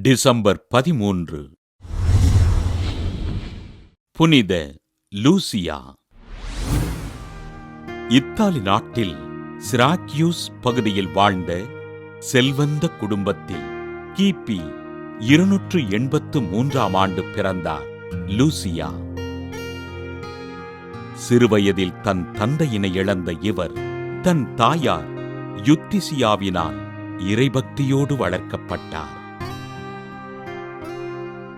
December 13. புனித Lucia. Italy நாட்டில் சிராக்யூஸ் பகுதியில் வாழ்ந்த செல்வந்த குடும்பத்தில் கிபி 283ஆம் ஆண்டு பிறந்தார் லூசியா. சிறுவயதில் தன் தந்தையினை இழந்த இவர் தன் தாயார் யுத்திசியாவினால் இறைபக்தியோடு வளர்க்கப்பட்டார்.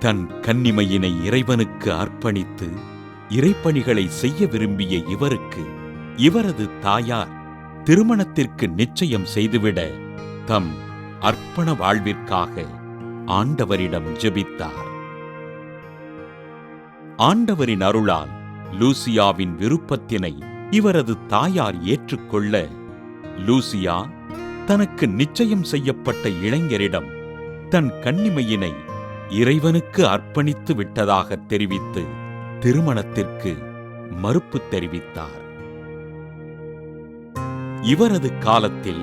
தன் கன்னிமையினை இறைவனுக்கு அர்ப்பணித்து இறைப்பணிகளை செய்ய விரும்பிய இவருக்கு இவரது தாயார் திருமணத்திற்கு நிச்சயம் செய்துவிட தம் அர்ப்பண வாழ்விற்காக ஆண்டவரிடம் ஜெபித்தார். ஆண்டவரின் அருளால் லூசியாவின் விருப்பத்தினை இவரது தாயார் ஏற்றுக்கொள்ள லூசியா தனக்கு நிச்சயம் செய்யப்பட்ட இளைஞரிடம் தன் கன்னிமையினை இறைவனுக்கு அர்ப்பணித்து விட்டதாக தெரிவித்து திருமணத்திற்கு மறுப்பு தெரிவித்தார். இவரது காலத்தில்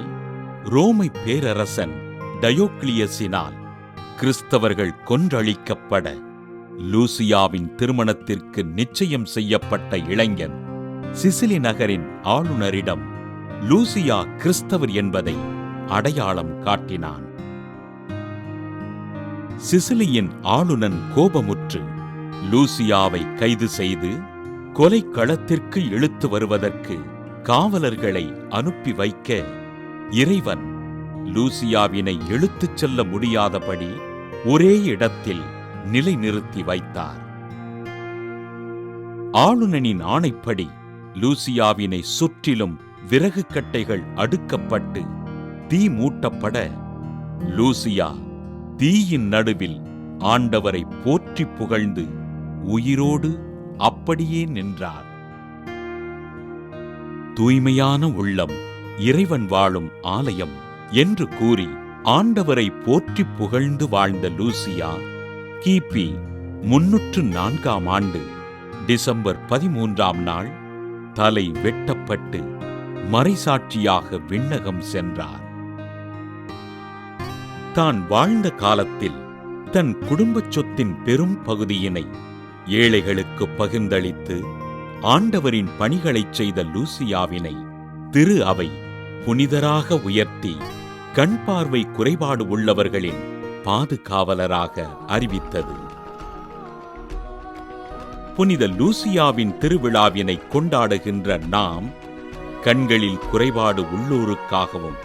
ரோமை பேரரசன் டயோக்ளியஸினால் கிறிஸ்தவர்கள் கொன்றழிக்கப்பட லூசியாவின் திருமணத்திற்கு நிச்சயம் செய்யப்பட்ட இளைஞன் சிசிலி நகரின் ஆளுநரிடம் லூசியா கிறிஸ்தவர் என்பதை அடையாளம் காட்டினான். சிசிலியின் ஆளுநன் கோபமுற்று லூசியாவை கைது செய்து கொலைக்களத்திற்கு இழுத்து வருவதற்கு காவலர்களை அனுப்பி வைக்க இறைவன் லூசியாவினை இழுத்துச் செல்ல முடியாதபடி ஒரே இடத்தில் நிலைநிறுத்தி வைத்தார். ஆளுநனின் ஆணைப்படி லூசியாவினை சுற்றிலும் விறகு கட்டைகள் அடுக்கப்பட்டு தீ மூட்டப்பட லூசியா தீயின் நடுவில் ஆண்டவரை போற்றி புகழ்ந்து உயிரோடு அப்படியே நின்றார். தூய்மையான உள்ளம் இறைவன் வாழும் ஆலயம் என்று கூறி ஆண்டவரை போற்றி புகழ்ந்து வாழ்ந்த லூசியா கிபி 304ஆம் ஆண்டு டிசம்பர் 13ஆம் நாள் தலை வெட்டப்பட்டு மறைசாட்சியாக விண்ணகம் சென்றார். தான் வாழ்ந்த காலத்தில் தன் குடும்பச் சொத்தின் பெரும் பகுதியினை ஏழைகளுக்கு பகிர்ந்தளித்து ஆண்டவரின் பணிகளைச் செய்த லூசியாவினை திரு அவை புனிதராக உயர்த்தி கண் பார்வை குறைபாடு உள்ளவர்களின் பாதுகாவலராக அறிவித்தது. புனித லூசியாவின் திருவிழாவினை கொண்டாடுகின்ற நாம் கண்களில் குறைபாடு உள்ளோருக்காகவும்